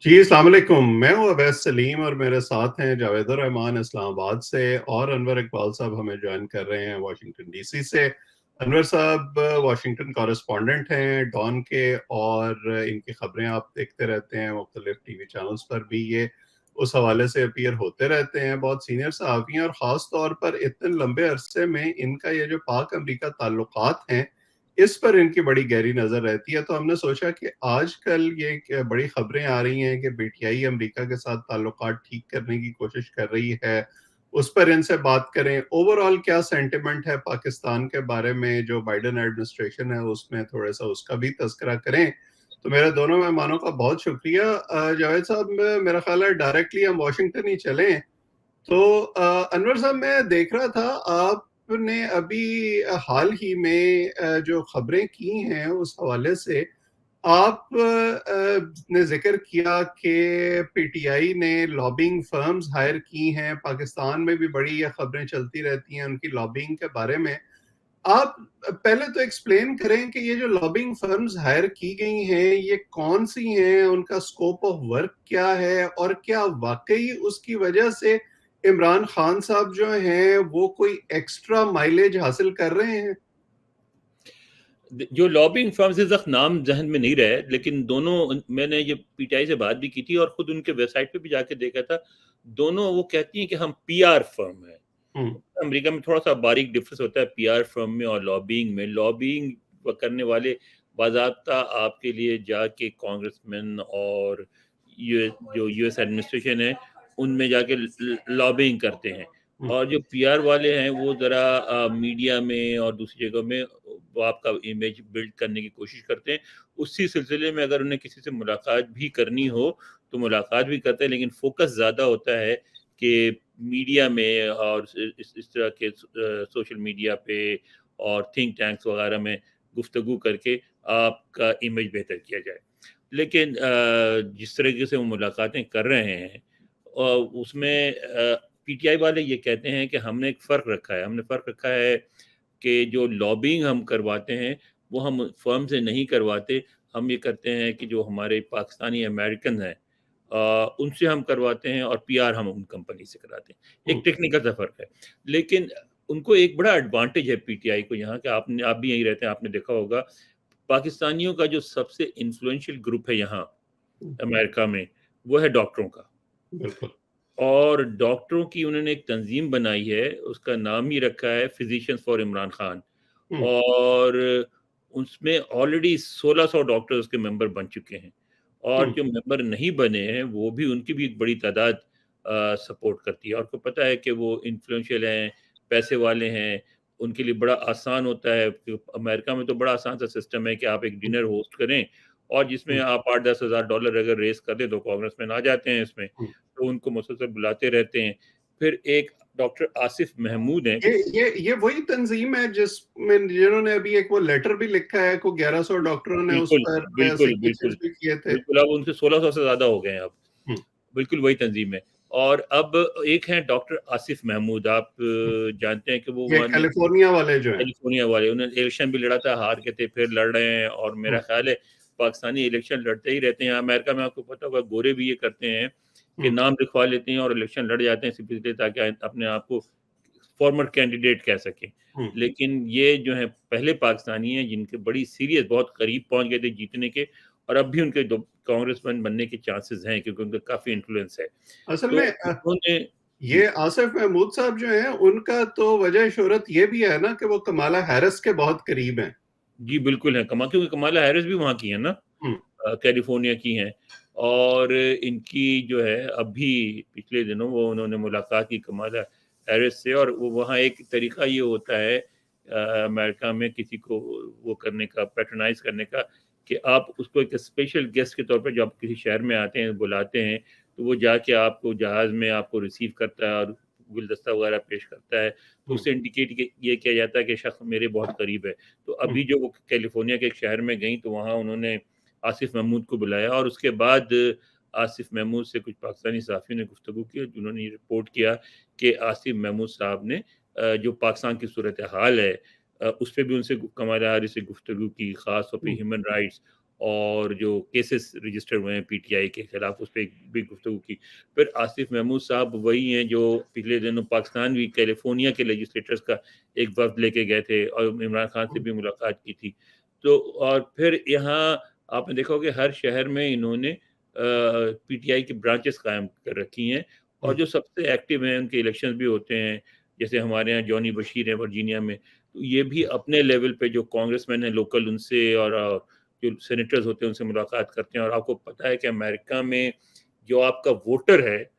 जी, अस्सलाम वालेकुम। मैं हूँ अवैस सलीम और मेरे साथ हैं जावेद रहमान इस्लामाबाद से और अनवर इकबाल साहब हमें जॉइन कर रहे हैं वाशिंगटन डीसी से। अनवर साहब वाशिंगटन कॉरेस्पॉन्डेंट हैं डॉन के और इनकी खबरें आप देखते रहते हैं मुख्तलिफ टीवी चैनल्स पर भी ये उस हवाले से अपीयर होते रहते हैं। बहुत सीनियर सहाफ़ी हैं और ख़ास तौर पर इतने लंबे अरसे में इनका ये जो पाक अमरीका ताल्लुकात हैं इस पर इनकी बड़ी गहरी नज़र रहती है। तो हमने सोचा कि आजकल ये एक बड़ी खबरें आ रही हैं कि पीटीआई अमेरिका के साथ ताल्लुकात ठीक करने की कोशिश कर रही है, उस पर इनसे बात करें। ओवरऑल क्या सेंटिमेंट है पाकिस्तान के बारे में, जो बाइडेन एडमिनिस्ट्रेशन है उसमें थोड़ा-सा उसका भी तज़किरा करें। तो मेरे दोनों मेहमानों का बहुत शुक्रिया। जावेद साहब मेरा ख़्याल है डायरेक्टली हम वाशिंगटन ही चलें। तो अनवर साहब मैं देख रहा था आपने अभी हाल ही में जो खबरें की हैं उस हवाले से आप ने जिक्र किया कि पीटीआई ने लॉबिंग फर्म्स हायर की हैं। पाकिस्तान में भी बड़ी ये खबरें चलती रहती हैं उनकी लॉबिंग के बारे में। आप पहले तो एक्सप्लेन करें कि ये जो लॉबिंग फर्म्स हायर की गई हैं ये कौन सी हैं, उनका स्कोप ऑफ वर्क क्या है और क्या वाकई उसकी वजह से इमरान खान साहब जो हैं वो कोई एक्स्ट्रा माइलेज हासिल कर रहे हैं? जो लॉबिंग फर्म्स इस वक्त नाम जहन में नहीं रहे, लेकिन दोनों मैंने ये पीटीआई से बात भी की थी और खुद उनके वेबसाइट पे भी जाके देखा था। दोनों वो कहती हैं कि हम पीआर फर्म है। हम्म। अमेरिका में थोड़ा सा बारीक डिफरेंस होता है पीआर फर्म में और लॉबिंग में। लॉबिंग करने वाले बाज़ाब्ता आपके लिए जाके कांग्रेसमैन और जो यूएस एडमिनिस्ट्रेशन है उनमें जाके लॉबिंग करते हैं। हम्म। और जो पीआर वाले हैं वो ज़रा मीडिया में और दूसरी जगह में वो आपका इमेज बिल्ड करने की कोशिश करते हैं। उसी सिलसिले में अगर उन्हें किसी से मुलाकात भी करनी हो तो मुलाकात भी करते हैं, लेकिन फोकस ज़्यादा होता है कि मीडिया में और इस तरह के सोशल मीडिया पे और थिंक टैंक्स वगैरह में गुफ्तगू करके आपका इमेज बेहतर किया जाए। लेकिन जिस तरीके से वो मुलाकातें कर रहे हैं उसमें पीटीआई वाले ये कहते हैं कि हमने फ़र्क रखा है कि जो लॉबिंग हम करवाते हैं वो हम फर्म से नहीं करवाते। हम ये करते हैं कि जो हमारे पाकिस्तानी अमेरिकन हैं उनसे हम करवाते हैं और पीआर हम उन कंपनी से कराते हैं। हम्म। एक टेक्निकल सा फ़र्क है। लेकिन उनको एक बड़ा एडवांटेज है पीटीआई को यहाँ, कि आप भी यहीं रहते हैं, आपने देखा होगा पाकिस्तानियों का जो सबसे इन्फ्लुएंशियल ग्रुप है यहाँ हम्म। अमेरिका में, वो है डॉक्टरों का। बिल्कुल। और डॉक्टरों की उन्होंने एक तंजीम बनाई है, उसका नाम ही रखा है फिजिशियंस फॉर इमरान खान। हम्म। और उसमें ऑलरेडी 1600 डॉक्टर उसके मेंबर बन चुके हैं। और हम्म। जो मेंबर नहीं बने हैं वो भी, उनकी भी एक बड़ी तादाद सपोर्ट करती है। और आपको पता है कि वो इन्फ्लुएंशियल हैं, पैसे वाले हैं, उनके लिए बड़ा आसान होता है कि अमेरिका में तो बड़ा आसान सा सिस्टम है कि आप एक डिनर होस्ट करें और जिसमें हम्म। आप 8-10 हज़ार डॉलर अगर रेज़ कर दें तो कांग्रेसमैन आ जाते हैं इसमें। हम्म। तो उनको मुसलसल बुलाते रहते हैं। फिर एक डॉक्टर आसिफ महमूद हैं। ये वही तंजीम है जिसमें जिन्होंने अभी एक वो लेटर भी लिखा है को 1100 डॉक्टरों ने उस बिल्कुल, पर बिल्कुल, सिग्नेचर्स बिल्कुल। भी किए थे। बिल्कुल, अब उनसे 1600 से ज़्यादा हो गए हैं अब। हम्म। बिल्कुल वही तंज़ीम है। और अब एक हैं डॉक्टर आसिफ महमूद, आप जानते हैं कि वो ये वन कैलिफोर्निया वाले जो हैं। कैलिफ़ोर्निया वाले, उन्होंने इलेक्शन भी लड़ा था, हार गए थे, फिर लड़ रहे हैं और मेरा हम्म। ख़्याल है पाकिस्तानी इलेक्शन लड़ते ही रहते हैं। अमेरिका में आपको पता होगा गोरे भी ये करते हैं कि हम्म। नाम लिखवा लेते हैं और इलेक्शन लड़ जाते हैं सिर्फ़ इसलिए ताकि अपने आप को फॉर्मर कैंडिडेट कह सकें। हम्म। लेकिन ये जो हैं पहले पाकिस्तानी हैं जिनके बड़ी सीरियस बहुत करीब पहुँच गए थे जीतने के, और अब भी उनके दो कांग्रेसमैन बनने के चांसेस हैं क्योंकि उनका काफ़ी इन्फ्लुएंस है। असल तो में उन्होंने ये जी, आसिफ महमूद साहब जो हैं उनका तो वजह शोहरत ये भी है ना कि वो कमाला हैरिस के बहुत करीब हैं। जी बिल्कुल हैं, क्योंकि कमाला हैरिस भी वहाँ की हैं ना, हम्म। कैलिफ़ोर्निया की हैं। और इनकी जो है अभी पिछले दिनों वो उन्होंने मुलाकात की कमाला हैरिस से, और वो वहाँ एक तरीका ये होता है अमेरिका में किसी को वो करने का, पैट्रोनाइज़ करने का, कि आप उसको एक स्पेशल गेस्ट के तौर पे जब आप किसी शहर में आते हैं, बुलाते हैं, तो वो जाके आपको जहाज़ में आपको रिसीव करता है और गुलदस्ता वगैरह पेश करता है। तो हम्म। उससे इंडिकेट ये किया जाता है कि शख़्स मेरे बहुत करीब है। तो हम्म। अभी जो वो कैलिफ़ोर्निया के एक शहर में गईं, तो वहाँ उन्होंने आसिफ महमूद को बुलाया और उसके बाद आसिफ महमूद से कुछ पाकिस्तानी सहाफ़ियों ने गुफ्तगू की, जिन्होंने ये रिपोर्ट किया कि आसिफ महमूद साहब ने जो पाकिस्तान की सूरत हाल है उस पे भी उनसे कमाला हैरिस से गुफ्तगू की, ख़ास तौर पे हम्म। ह्यूमन राइट्स और जो केसेस रजिस्टर हुए हैं पीटीआई के खिलाफ, उस पर एक भी गुफ्तगू की। फिर आसिफ महमूद साहब वही हैं जो पिछले दिनों पाकिस्तान भी कैलिफोर्निया के लेजिस्लेटर्स का एक वफ्द लेके गए थे और इमरान खान से भी मुलाकात की थी। तो और फिर यहाँ आपने देखा होगा हर शहर में इन्होंने पीटीआई की ब्रांचेस कायम कर रखी हैं और जो सबसे एक्टिव हैं उनके इलेक्शंस भी होते हैं। जैसे हमारे यहाँ जॉनी बशीर है वर्जीनिया में, तो ये भी अपने लेवल पे जो कांग्रेसमैन है लोकल उनसे और जो सेनेटर्स होते हैं उनसे मुलाकात करते हैं। और आपको पता है कि अमेरिका में जो आपका वोटर है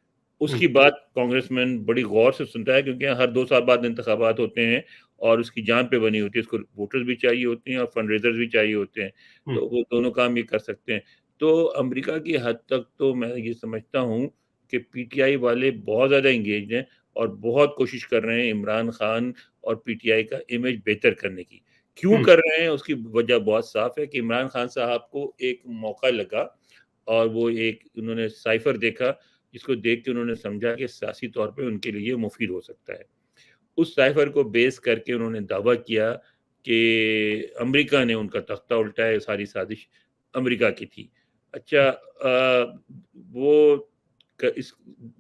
उसकी बात कांग्रेसमैन बड़ी गौर से सुनता है, क्योंकि हर 2 साल बाद इंतखाबात होते हैं और उसकी जान पे बनी होती है। उसको वोटर्स भी चाहिए होते हैं और फंडरेजर्स भी चाहिए होते हैं, तो वो दोनों काम ये कर सकते हैं। तो अमेरिका की हद तक तो मैं ये समझता हूँ कि पीटीआई वाले बहुत ज़्यादा एंगेज्ड हैं और बहुत कोशिश कर रहे हैं इमरान खान और पीटीआई का इमेज बेहतर करने की। क्यों कर रहे हैं उसकी वजह बहुत साफ है कि इमरान खान साहब को एक मौका लगा और वो एक उन्होंने साइफर देखा, जिसको देख के उन्होंने समझा कि सियासी तौर पे उनके लिए मुफीद हो सकता है। उस साइफर को बेस करके उन्होंने दावा किया कि अमेरिका ने उनका तख्ता उल्टाया, ये सारी साजिश अमेरिका की थी। अच्छा, वो इस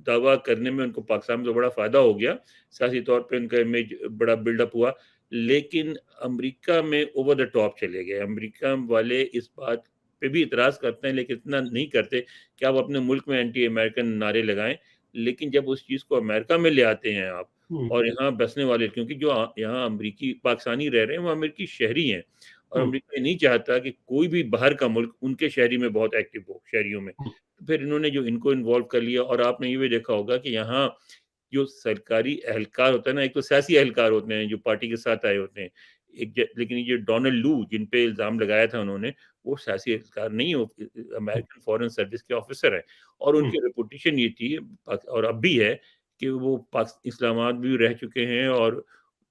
दावा करने में उनको पाकिस्तान में तो बड़ा फ़ायदा हो गया, सियासी तौर पे उनका इमेज बड़ा बिल्डअप हुआ, लेकिन अमेरिका में ओवर द टॉप चले गए। अमेरिका वाले इस बात पे भी इतराज़ करते हैं, लेकिन इतना नहीं करते कि आप अपने मुल्क में एंटी अमेरिकन नारे लगाएँ, लेकिन जब उस चीज़ को अमेरिका में ले आते हैं आप और यहाँ बसने वाले, क्योंकि जो यहाँ अमरीकी पाकिस्तानी रह रहे हैं वो अमेरिकी शहरी हैं और अमेरिका ये नहीं चाहता कि कोई भी बाहर का मुल्क उनके शहरी में बहुत एक्टिव हो, शहरियों में। तो फिर इन्होंने जो इनको इन्वॉल्व कर लिया और आपने ये भी देखा होगा कि यहाँ जो सरकारी एहलकार होता है ना, एक तो सियासी एहलकार होते हैं जो पार्टी के साथ आए होते हैं। लेकिन ये जो डोनाल्ड लू जिन पे इल्ज़ाम लगाया था उन्होंने, वो सियासी एहलकार नहीं हो, अमेरिकन फॉरेन सर्विस के ऑफिसर हैं और उनकी रेपुटेशन ये थी और अब भी है कि वो इस्लामाबाद भी रह चुके हैं और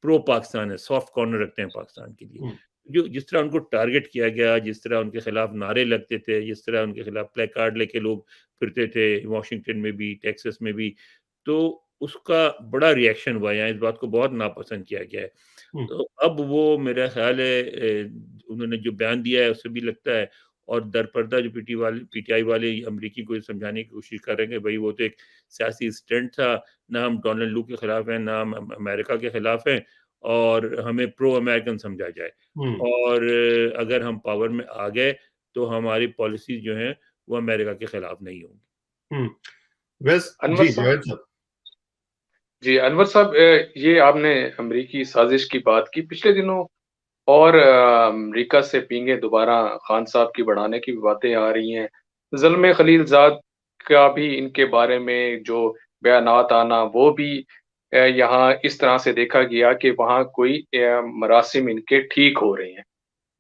प्रो पाकिस्तान है, सॉफ्ट कॉर्नर रखते हैं पाकिस्तान के लिए। जो जिस तरह उनको टारगेट किया गया, जिस तरह उनके खिलाफ नारे लगते थे, जिस तरह उनके खिलाफ प्ले कार्ड लेके लोग फिरते थे, वॉशिंगटन में भी, टेक्सास में भी, तो उसका बड़ा रिएक्शन हुआ। यहाँ इस बात को बहुत नापसंद किया गया है। तो अब वो मेरा ख़्याल है उन्होंने जो बयान दिया है उससे भी लगता है और दरपर्दा जो पीटीआई वाले अमेरिकी को ये समझाने की कोशिश कर रहे हैं कि भई वो तो एक सियासी स्टंट था, ना हम डोनाल्ड लू के खिलाफ हैं, ना हम अमेरिका के खिलाफ हैं और हमें प्रो अमेरिकन समझा जाए। और अगर हम पावर में आ गए तो हमारी पॉलिसीज़ जो हैं वो अमेरिका के खिलाफ नहीं होंगी। अनवर जी, साहब जावेद साहब। जी, अनवर साहब, ये आपने अमरीकी साजिश की बात की। पिछले दिनों और अमरीका से पींगे दोबारा खान साहब की बढ़ाने की बातें आ रही हैं। ज़ल्मे खलीलज़ाद का भी इनके बारे में जो बयानात आना, वो भी यहाँ इस तरह से देखा गया कि वहाँ कोई मरासिम इनके ठीक हो रहे हैं।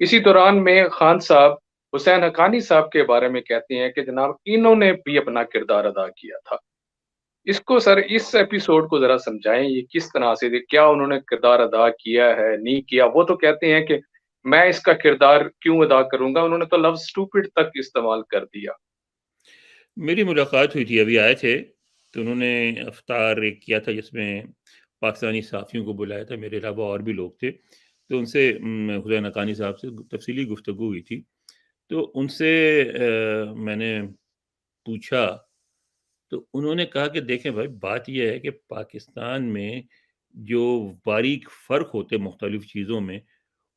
इसी दौरान में खान साहब हुसैन हक्कानी साहब के बारे में कहते हैं कि जनाब इन्होंने भी अपना किरदार अदा किया था। इसको सर इस एपिसोड को ज़रा समझाएँ, ये किस तरह से क्या उन्होंने किरदार अदा किया है, नहीं किया? वो तो कहते हैं कि मैं इसका किरदार क्यों अदा करूँगा? उन्होंने तो लफ्ज़ स्टूपिड तक इस्तेमाल कर दिया। मेरी मुलाकात हुई थी, अभी आए थे, तो उन्होंने इफ्तार एक किया था जिसमें पाकिस्तानी सहाफ़ियों को बुलाया था, मेरे अलावा और भी लोग थे। तो उनसे हुसैन हक्कानी साहब से तफ़सीली गुफ्तगू हुई थी। तो उनसे मैंने पूछा, तो उन्होंने कहा कि देखें भाई, बात ये है कि पाकिस्तान में जो बारीक फ़र्क होते हैं मुख्तलिफ़ चीज़ों में,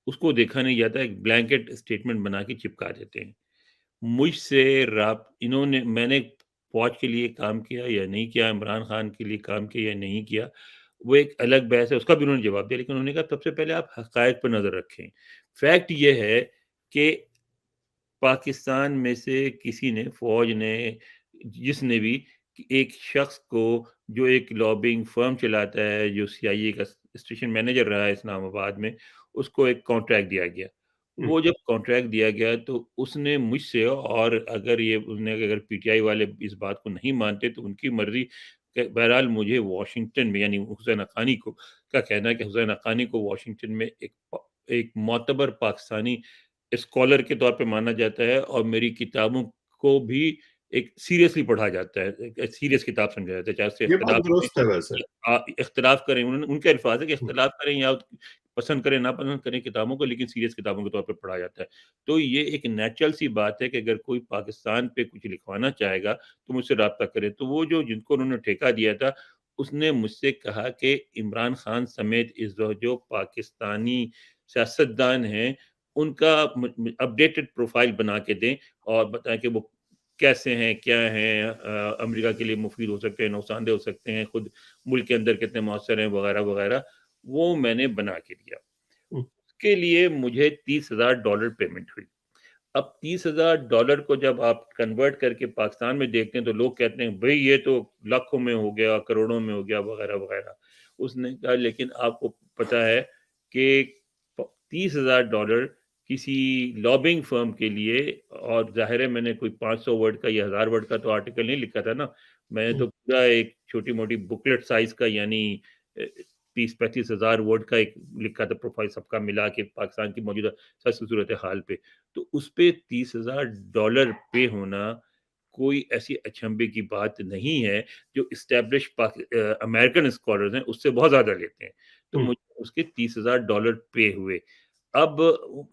उसको देखा नहीं जाता, एक ब्लैंकेट स्टेटमेंट बना के चिपका देते हैं। मुझसे राब इन्होंने मैंने फ़ौज के लिए काम किया या नहीं किया, इमरान खान के लिए काम किया या नहीं किया, वो एक अलग बहस है, उसका भी उन्होंने जवाब दिया। लेकिन उन्होंने कहा सबसे पहले आप हक़ाइक़ पर नज़र रखें। फैक्ट ये है कि पाकिस्तान में से किसी ने, फ़ौज ने, जिसने भी एक शख़्स को जो एक लॉबिंग फ़र्म चलाता है, जो सीआईए का स्टेशन मैनेजर रहा है इस्लामाबाद में, उसको एक कॉन्ट्रैक्ट दिया गया। वो जब कॉन्ट्रैक्ट दिया गया तो उसने मुझसे, और अगर पीटीआई वाले इस बात को नहीं मानते तो उनकी मर्ज़ी, बहरहाल मुझे वाशिंगटन में, यानी हुसैन हक्कानी को का कहना है कि हुसैन हक्कानी को वाशिंगटन में एक मोतबर पाकिस्तानी स्कॉलर के तौर पे माना जाता है और मेरी किताबों को भी एक सीरियसली पढ़ा जाता है, एक सीरियस किताब समझा जाता है, चाहे उससे ये बात दुरुस्त है वैसे। इख्तिलाफ करें, उन्होंने उनके अल्फाज़ है कि इख्तिलाफ करें या पसंद करें, ना पसंद करें किताबों को, लेकिन सीरियस किताबों के तौर पे पढ़ा जाता है। तो ये एक नेचुरल सी बात है कि अगर कोई पाकिस्तान पे कुछ लिखवाना चाहेगा, तो मुझसे राब्ता करे। तो वो जो जिनको उन्होंने ठेका दिया था, उसने मुझसे कहा कि इमरान खान समेत इस जो पाकिस्तानी सियासतदान हैं, उनका अपडेटेड प्रोफाइल बना के दें और बताएं कि वो कैसे हैं, क्या हैं, अमेरिका के लिए मुफीद हो सकते हैं, नुकसानदेह हो सकते हैं, खुद मुल्क के अंदर कितने मौसर हैं, वगैरह वगैरह। वो मैंने बना के दिया। हम्म, उसके लिए मुझे $30,000 पेमेंट हुई। अब $30,000 को जब आप कन्वर्ट करके पाकिस्तान में देखते हैं, तो लोग कहते हैं, भई ये तो लाखों में हो गया, करोड़ों में हो गया, वगैरह वगैरह। उसने कहा, लेकिन आपको पता है कि $30,000 किसी लॉबिंग फर्म के लिए, और ज़ाहिर है मैंने कोई 500 वर्ड का या 1000 वर्ड का तो आर्टिकल नहीं लिखा था ना। मैंने तो हम्म, पूरा एक छोटी-मोटी बुकलेट साइज़ का, यानी 30-35 हज़ार वर्ड का एक लिखा था, प्रोफाइल सबका मिला के पाकिस्तान की मौजूदा सच सूरत-ए-हाल पे। तो उस पे $30,000 पे होना कोई ऐसी अचंभे की बात नहीं है, जो एस्टेब्लिश अमेरिकन स्कॉलर्स हैं, उससे बहुत ज़्यादा लेते हैं। तो हम्म, मुझे उसके $30,000 पे हुए। अब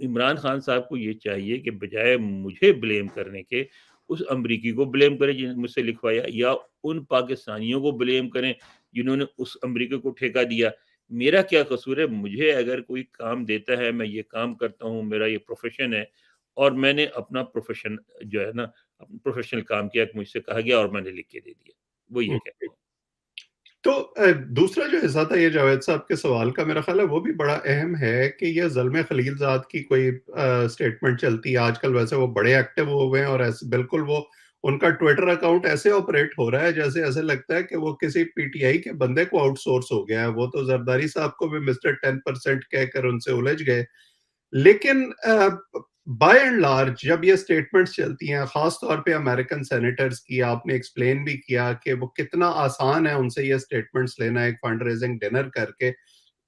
इमरान खान साहब को ये चाहिए कि बजाय मुझे ब्लेम करने के, उस अमरीकी को ब्लेम करें जिन्होंने मुझसे लिखवाया, या उन पाकिस्तानियों को ब्लेम करें, जिन्होंने उस अमरीकी को ठेका दिया। मेरा क्या कसूर है? मुझे अगर कोई काम देता है, मैं ये काम करता हूँ, मेरा ये प्रोफ़ेशन है, और मैंने अपना प्रोफ़ेशन जो है ना, प्रोफ़ेशनल काम किया, मुझसे कहा गया और मैंने लिख के दे दिया। वो ये हम्म। कहता हूँ। तो दूसरा जो हिस्सा था ये जावेद साहब के सवाल का, मेरा ख्याल है वो भी बड़ा अहम है कि ये ज़ल्मे खलीलज़ाद की कोई स्टेटमेंट चलती है आजकल। वैसे वो बड़े एक्टिव हो गए हैं और ऐसे बिल्कुल वो उनका ट्विटर अकाउंट ऐसे ऑपरेट हो रहा है जैसे ऐसे लगता है कि वो किसी पीटीआई के बंदे को आउटसोर्स हो गया है। वो तो जरदारी साहब को भी मिस्टर 10% कहकर उनसे उलझ गए। लेकिन बाय एंड लार्ज जब ये स्टेटमेंट्स चलती हैं, खास तौर पे अमेरिकन सेनेटर्स की, आपने एक्सप्लेन भी किया कि वो कितना आसान है उनसे ये स्टेटमेंट्स लेना एक फंड रेजिंग डिनर करके,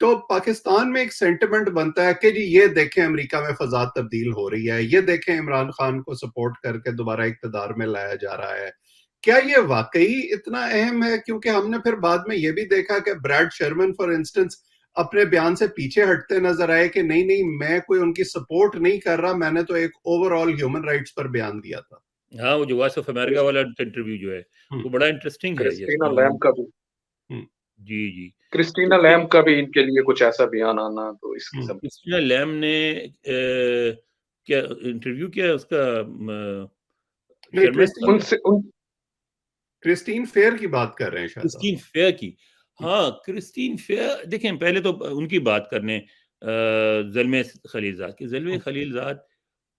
तो पाकिस्तान में एक सेंटिमेंट बनता है कि जी ये देखें अमेरिका में फजा तब्दील हो रही है, ये देखें इमरान खान को सपोर्ट करके दोबारा इक्तदार में लाया जा रहा है। क्या ये वाकई इतना अहम है? क्योंकि हमने फिर बाद में ये भी देखा कि ब्रैड शर्मन फॉर इंस्टेंस अपने बयान से पीछे हटते नजर आए कि नहीं नहीं, मैं कोई उनकी सपोर्ट नहीं कर रहा, मैंने तो एक ओवरऑल ह्यूमन राइट्स पर बयान दिया था। हाँ, वो जो वॉइस ऑफ अमेरिका वाला इंटरव्यू जो है, हम्म, वो बड़ा इंटरेस्टिंग है। यस, क्रिस्टीना लैम का भी हम्म, जी, जी। तो क्रिस्टीना ये लैम का भी इनके लिए कुछ ऐसा बयान आना तो इस हम्म। किस्म क्रिस्टीना लैम ने क्या इंटरव्यू किया है उसका, नहीं, शर्मन साहब ने? उनसे उन क्रिस्टीन फेयर की बात कर रहे हैं शायद आप। क्रिस्टीन फेयर की। हाँ, क्रिस्टीन फेयर देखें, पहले तो उनकी बात कर लें, ज़ल्मे खलीलज़ाद की। ज़ल्मे हम्म, खलीलज़ाद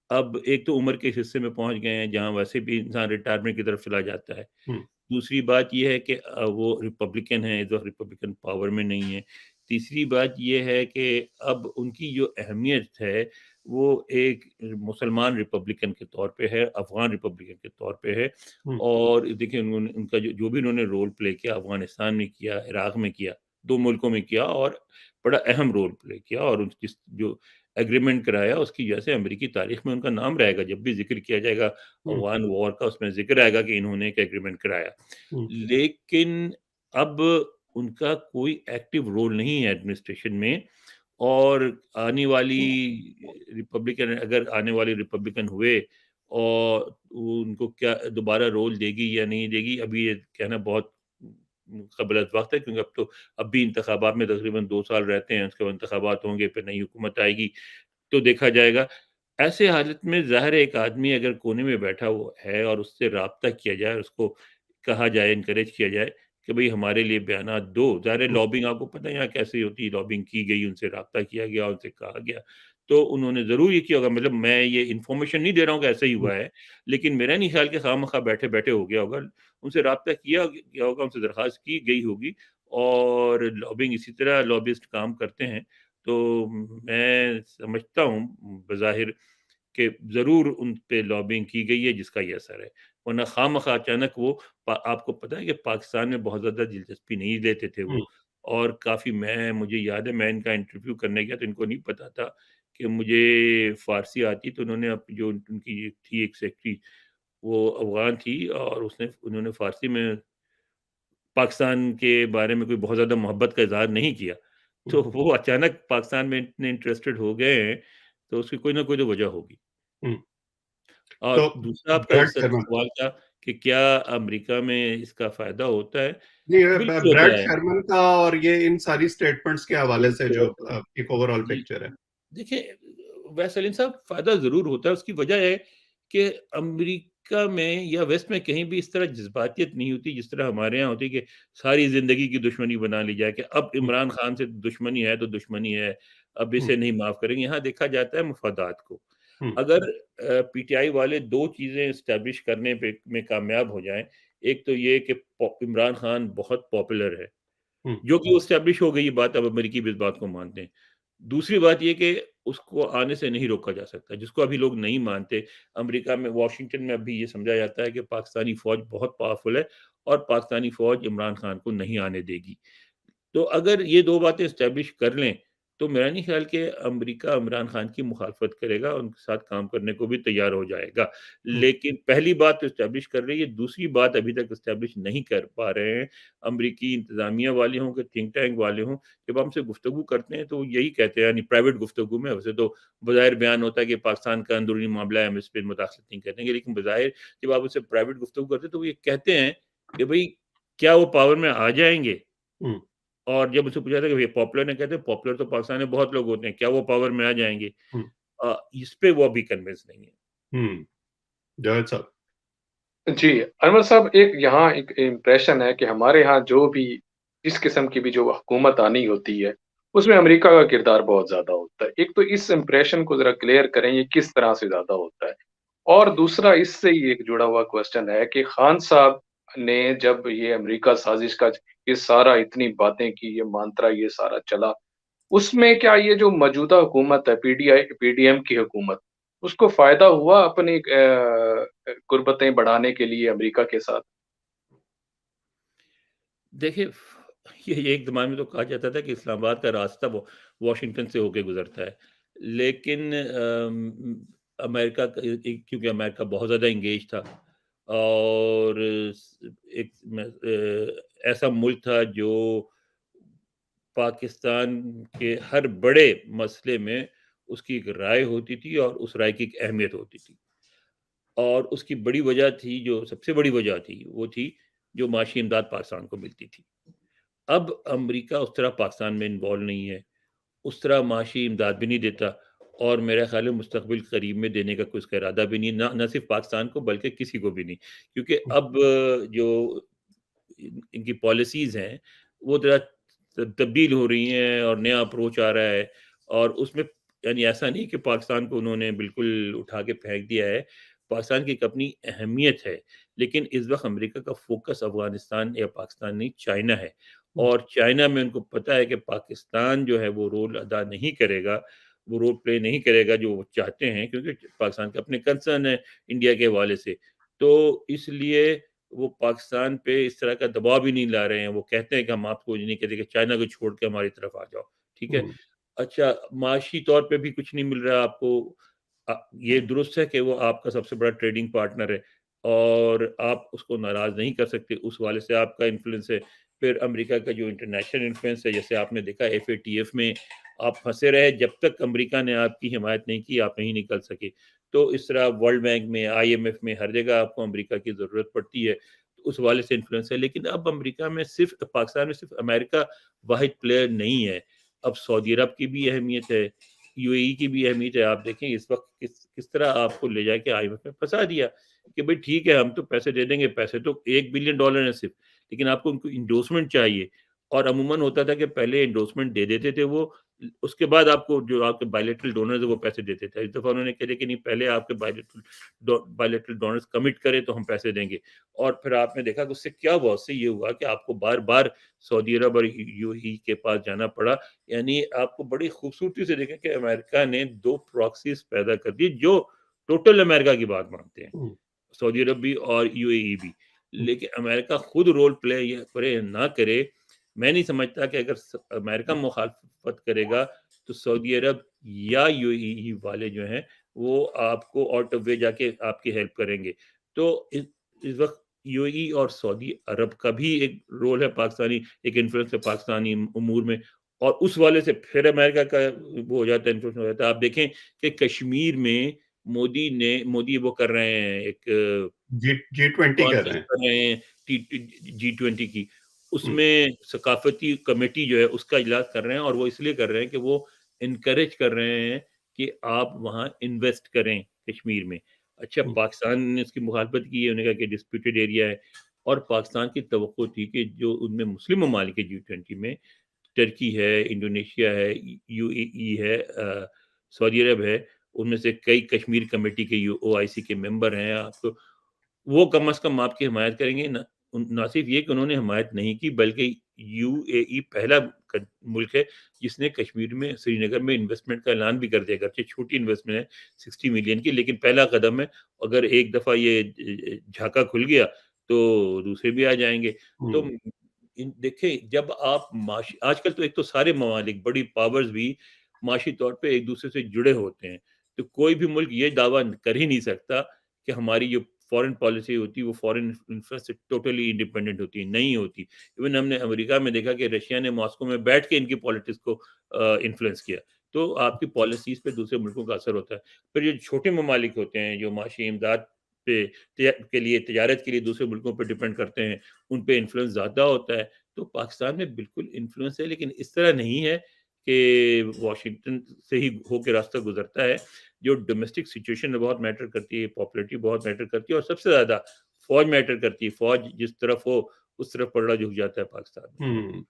अब एक तो उम्र के इस हिस्से में पहुँच गए हैं, जहाँ वैसे भी इंसान रिटायरमेंट की तरफ चला जाता है। हम्म, दूसरी बात ये है कि वो रिपब्लिकन हैं, इस वक़्त रिपब्लिकन पावर में नहीं है। तीसरी बात ये है कि अब उनकी जो अहमियत है, वो एक मुसलमान रिपब्लिकन के तौर पे है, अफ़गान रिपब्लिकन के तौर पे है। हम्म, और देखिए, उन्होंने उनका जो जो भी उन्होंने रोल प्ले किया, अफ़गानिस्तान में किया, इराक़ में किया, 2 मुल्कों में किया, और बड़ा अहम रोल प्ले किया, और उन जिस जो एग्रीमेंट कराया, उसकी वजह से अमेरिकी तारीख़ में उनका नाम रहेगा। जब भी ज़िक्र किया जाएगा हम्म, अफ़गान वॉर का, उसमें ज़िक्र आएगा कि इन्होंने एक एग्रीमेंट कराया। हम्म, लेकिन अब उनका कोई एक्टिव रोल नहीं है एडमिनिस्ट्रेशन में, और आने वाली रिपब्लिकन अगर आने वाले रिपब्लिकन हुए, और वो उनको क्या दोबारा रोल देगी या नहीं देगी, अभी ये कहना बहुत क़ब्ल वक़्त है, क्योंकि अब भी इंतख़ाबात में तकरीबन 2 साल रहते हैं, उसके बाद इंतख़ाबात होंगे, फिर नई हुकूमत आएगी, तो देखा जाएगा। ऐसे हालत में ज़ाहिर है, एक आदमी अगर कोने में बैठा हुआ है और उससे राब्ता किया जाए, उसको कहा जाए, एनकरेज किया जाए कि भई हमारे लिए बयानात दो। ज़ाहिर है, हम्म, लॉबिंग आपको पता है यहाँ कैसे होती है, लॉबिंग की गई, उनसे राब्ता किया गया, उनसे कहा गया। तो उन्होंने ज़रूर ये किया होगा, मतलब मैं ये इन्फॉर्मेशन नहीं दे रहा हूँ कि ऐसा ही हम्म, हुआ है, लेकिन मेरा नहीं ख़्याल कि खामख़ा बैठे-बैठे हो गया होगा। उनसे राब्ता किया गया होगा, उनसे दरख़्वास्त की गई होगी, और लॉबिंग इसी तरह लॉबिस्ट काम करते हैं। तो मैं समझता हूँ बज़ाहिर कि ज़रूर उन पे लॉबिंग की गई है, जिसका ये असर है। वरना खामख़ा अचानक वो आपको पता है कि पाकिस्तान में बहुत ज़्यादा दिलचस्पी नहीं लेते थे हम्म, वो, और काफ़ी मुझे याद है, मैं इनका इंटरव्यू करने गया तो इनको नहीं पता था कि मुझे फ़ारसी आती, तो उन्होंने जो उनकी थी एक सेक्रेटरी, वो अफ़गान थी, और उन्होंने फ़ारसी में पाकिस्तान के बारे में कोई बहुत ज़्यादा मोहब्बत का इज़हार नहीं किया। तो वो अचानक पाकिस्तान में इतने इंटरेस्टेड हो गए हैं, तो उसकी कोई ना कोई तो वजह होगी। हुँ। और तो दूसरा आपका ब्रैड शर्मन सवाल था कि क्या अमेरिका में इसका फ़ायदा होता है? नहीं, बिल्कुल होता ब्रैड है। शर्मन का और ये इन सारी स्टेटमेंट्स के हवाले से जो एक ओवरऑल जी, पिक्चर है। देखिए, वैसेलिन साहब फ़ायदा ज़रूर होता है, उसकी वजह है कि अमेरिका में या वेस्ट में कहीं भी इस तरह जज़्बातियत नहीं होती, जिस तरह हमारे यहाँ होती है कि सारी ज़िंदगी की दुश्मनी बना ली जाए कि अब हुँ, इमरान खान से दुश्मनी है तो दुश्मनी है, अब हुँ, इसे नहीं माफ़ करेंगे। यहाँ देखा जाता है मफ़ादात को। हुँ, अगर पीटीआई वाले 2 चीज़ें एस्टेब्लिश करने पे में कामयाब हो जाएँ, एक तो ये कि इमरान खान बहुत पॉपुलर है। हुँ, जो कि एस्टेब्लिश हो गई ये बात, अब अमेरिकी भी इस बात को मानते हैं। दूसरी बात ये कि उसको आने से नहीं रोका जा सकता, जिसको अभी लोग नहीं मानते। अमेरिका में वाशिंगटन में अभी ये समझा जाता है कि पाकिस्तानी फ़ौज बहुत पावरफुल है और पाकिस्तानी फ़ौज इमरान खान को नहीं आने देगी। तो अगर ये 2 बातें एस्टेब्लिश कर लें, तो मेरा नहीं ख़्याल कि अमेरिका इमरान खान की मुखालफ़त करेगा, उनके साथ काम करने को भी तैयार हो जाएगा। हुँ, लेकिन पहली बात तो एस्टेब्लिश कर रही है, दूसरी बात अभी तक एस्टेब्लिश नहीं कर पा रहे हैं। अमेरिकी इंतज़ामिया वाले हों, कि थिंक टैंक वाले हों, जब हमसे गुफ्तगू करते हैं तो यही कहते हैं, यानी प्राइवेट गुफ्तगू में, वैसे तो बज़ाहिर बयान होता है कि पाकिस्तान का अंदरूनी मामला है, हम इस पे मुदाख़लत नहीं करेंगे, लेकिन बज़ाहिर जब आप उनसे प्राइवेट गुफ्तगू करते हैं तो वो ये कहते हैं कि भई क्या वो पावर में आ जाएँगे? हुँ, और जब उससे पूछा था कि भैया पॉपुलर है, कहते हैं पॉपुलर तो पाकिस्तान में बहुत लोग होते हैं, क्या वो पावर में आ जाएँगे? हुँ, इस पे वो अभी कन्विंस नहीं है। हुँ। जावेद साहब। जी, अनवर साहब, एक यहाँ एक इम्प्रेशन है कि हमारे यहाँ जो भी जिस किस्म की भी जो हुकूमत आनी होती है, उसमें अमेरिका का किरदार बहुत ज़्यादा होता है। एक तो इस इम्प्रेशन को ज़रा क्लियर करें, ये किस तरह से ज़्यादा होता है? और दूसरा इससे ही एक जुड़ा हुआ क्वेश्चन है कि खान साहब ने जब ये अमेरिका साज़िश का ये सारा इतनी बातें की, ये मंत्रा ये सारा चला, उसमें क्या ये जो मौजूदा हुकूमत है पीडीएम की हुकूमत, उसको फ़ायदा हुआ अपनी कुर्बतें बढ़ाने के लिए अमेरिका के साथ? देखिए, ये एक ज़माने में तो कहा जाता था कि इस्लामाबाद का रास्ता वो वाशिंगटन से होके गुज़रता है। लेकिन अमेरिका क क्योंकि अमेरिका बहुत ज़्यादा एंगेज था और एक ऐसा मुल्क था जो पाकिस्तान के हर बड़े मसले में उसकी एक राय होती थी और उस राय की एक अहमियत होती थी। और उसकी बड़ी वजह थी, जो सबसे बड़ी वजह थी, वो थी जो माशी इमदाद पाकिस्तान को मिलती थी। अब अमेरिका उस तरह पाकिस्तान में इन्वॉल्व नहीं है, उस तरह माशी इमदाद भी नहीं देता और मेरा ख़्याल है मुस्तक़बिल करीब में देने का कोई उसका इरादा भी नहीं, ना ना सिर्फ़ पाकिस्तान को बल्कि किसी को भी नहीं। क्योंकि हुँ, अब जो इनकी पॉलिसीज़ हैं, वो ज़रा तब्दील हो रही हैं और नया अप्रोच आ रहा है और उसमें यानी ऐसा नहीं कि पाकिस्तान को उन्होंने बिल्कुल उठा के फेंक दिया है। पाकिस्तान की एक अपनी अहमियत है, लेकिन इस वक़्त अमेरिका का फ़ोकस अफ़गानिस्तान या पाकिस्तान नहीं, चाइना है हुँ, और चाइना में उनको पता है कि पाकिस्तान जो है वो रोल अदा नहीं करेगा, वो रोल प्ले नहीं करेगा जो वो चाहते हैं, क्योंकि पाकिस्तान के अपने कंसर्न है इंडिया के हवाले से। तो इसलिए वो पाकिस्तान पे इस तरह का दबाव भी नहीं ला रहे हैं। वो कहते हैं कि हम आपको ये नहीं कहते कि चाइना को छोड़ के हमारी तरफ आ जाओ, ठीक है? हुँ, अच्छा, माशी तौर पे भी कुछ नहीं मिल रहा आपको। ये दुरुस्त है कि वो आपका सबसे बड़ा ट्रेडिंग पार्टनर है और आप उसको नाराज़ नहीं कर सकते, उस हवाले से आपका इन्फ्लुएंस है। फिर अमेरिका का जो इंटरनेशनल इन्फ्लुएंस है, जैसे आपने देखा एफएटीएफ में आप फँसे रहे, जब तक अमेरिका ने आपकी हिमायत नहीं की, आप नहीं निकल सके। तो इस तरह वर्ल्ड बैंक में, आईएमएफ में, हर जगह आपको अमेरिका की ज़रूरत पड़ती है। तो उस हवाले से इन्फ्लुएंस है, लेकिन अब अमेरिका में सिर्फ़ पाकिस्तान में सिर्फ़ अमेरिका वाहिद प्लेयर नहीं है। अब सऊदी अरब की भी अहमियत है, यूएई की भी अहमियत है। आप देखें इस वक़्त किस तरह आपको ले जाके आईएमएफ में फँसा दिया कि भई ठीक है, हम तो पैसे दे देंगे, पैसे तो $1 बिलियन है सिर्फ़, लेकिन आपको उनको एंडोर्समेंट चाहिए। और अमूमन होता था कि पहले एंडोर्समेंट दे देते थे वो, उसके बाद आपको जो आपके बायलैटरल डोनर्स हैं वो पैसे देते थे। इस दफ़ा उन्होंने कह दिया कि नहीं, पहले आपके बायलैटरल डोनर्स कमिट करें तो हम पैसे देंगे। और फिर आपने देखा कि उससे क्या हुआ? उससे ये हुआ कि आपको बार-बार सऊदी अरब और यूएई के पास जाना पड़ा। यानी आपको बड़ी खूबसूरती से देखें कि अमेरिका ने 2 प्रॉक्सीज़ पैदा कर दी जो टोटल अमेरिका की बात मानते हैं। हुँ, सऊदी अरब भी और यूएई भी। हुँ, लेकिन अमेरिका खुद रोल प्ले ये करे ना करे, मैं नहीं समझता कि अगर अमेरिका मुखालफत करेगा, तो सऊदी अरब या यूएई वाले जो हैं, वो आपको आउट ऑफ वे जाके आपकी हेल्प करेंगे। तो इस वक़्त यूएई और सऊदी अरब का भी एक रोल है पाकिस्तानी, एक इन्फ्लुएंस है पाकिस्तानी अमूर में और उस वाले से फिर अमेरिका का वो हो जाता है, इन्फ्लुएंस हो जाता है। आप देखें कि कश्मीर में मोदी वो कर रहे हैं एक G20 कर कॉन्फ्रेंस रहे हैं। कर रहे हैं G20 की। हुँ, उसमें सकाफती कमेटी जो है उसका इजलास कर रहे हैं, और वो इसलिए कर रहे हैं कि वो एनकरेज कर रहे हैं कि आप वहाँ इन्वेस्ट करें कश्मीर में। अच्छा, हुँ, पाकिस्तान ने इसकी मुखालफत की है, उन्होंने कहा कि डिस्प्यूटेड एरिया है, और पाकिस्तान की तवक्को थी कि जो उनमें मुस्लिम ममालिक है G20 में, टर्की है, इंडोनेशिया है, यूएई है, सऊदी अरब है, उनमें से कई कश्मीर कमेटी के ओआईसी के मेंबर हैं। आप वो कम से कम आपकी हिमायत करेंगे ना। ना सिर्फ ये कि उन्होंने हिमायत नहीं की, बल्कि यूएई पहला मुल्क है जिसने कश्मीर में, श्रीनगर में इन्वेस्टमेंट का ऐलान भी कर दिया। अगरचे छोटी इन्वेस्टमेंट है 60 मिलियन की, लेकिन पहला कदम है। अगर एक दफा ये झाका खुल गया तो दूसरे भी आ जाएंगे। तो हुँ, देखें, जब आप माशी आजकल तो एक तो सारे ममालिक, बड़ी पावर्स भी माशी तौर पे एक दूसरे से जुड़े होते हैं। तो कोई भी मुल्क ये दावा कर ही नहीं सकता कि हमारी जो फॉरेन पॉलिसी होती है वो फॉरेन इन्फ्लुएंस से टोटली इंडिपेंडेंट होती है, नहीं होती। इवन हमने अमेरिका में देखा कि रशिया ने मॉस्को में बैठ के इनकी पॉलिटिक्स को इन्फ्लुएंस किया। तो आपकी पॉलिसीज़ पे दूसरे मुल्कों का असर होता है। फिर जो छोटे ममालिक होते हैं, जो माशी इमदाद पे के लिए, तिजारत के लिए दूसरे मुल्कों पे डिपेंड करते हैं, उन पे इन्फ्लुएंस ज़्यादा होता है। तो पाकिस्तान में बिल्कुल इन्फ्लुएंस है, लेकिन इस तरह नहीं है कि वाशिंगटन से ही होके रास्ता गुज़रता है। जो डोमेस्टिक सिचुएशन बहुत मैटर करती है, पॉपुलैरिटी बहुत मैटर करती है, और सबसे ज़्यादा फ़ौज मैटर करती है। फ़ौज जिस तरफ हो, उस तरफ पलड़ा झुक जाता है पाकिस्तान में। हुँ।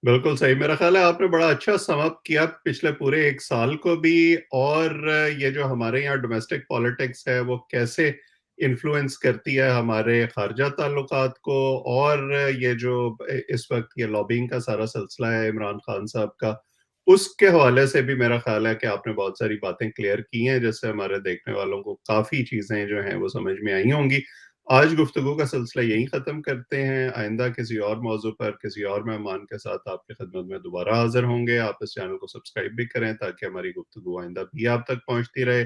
बिल्कुल सही। मेरा ख़्याल है आपने बड़ा अच्छा सम अप किया पिछले पूरे 1 साल को भी, और ये जो हमारे यहाँ डोमेस्टिक पॉलिटिक्स है वो कैसे इन्फ्लुएंस करती है हमारे ख़ारजा ताल्लुकात को, और ये जो इस वक़्त ये लॉबिंग का सारा सिलसिला है इमरान खान साहब का, उसके हवाले से भी मेरा ख़्याल है कि आपने बहुत सारी बातें क्लियर की हैं, जिससे हमारे देखने वालों को काफ़ी चीज़ें जो हैं वो समझ में आई होंगी। आज गुफ्तगू का सिलसिला यहीं ख़त्म करते हैं। आइंदा किसी और मौज़ू पर, किसी और मेहमान के साथ आपकी खिदमत में दोबारा हाज़िर होंगे। आप इस चैनल को सब्सक्राइब भी करें ताकि हमारी गुफ्तगू आइंदा भी आप तक पहुँचती रहे।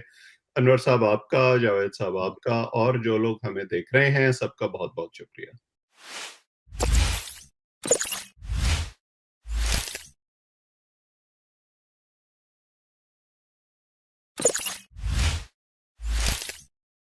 अनवर साहब आपका, जावेद साहब आपका, और जो लोग हमें देख रहे हैं, सबका बहुत-बहुत शुक्रिया।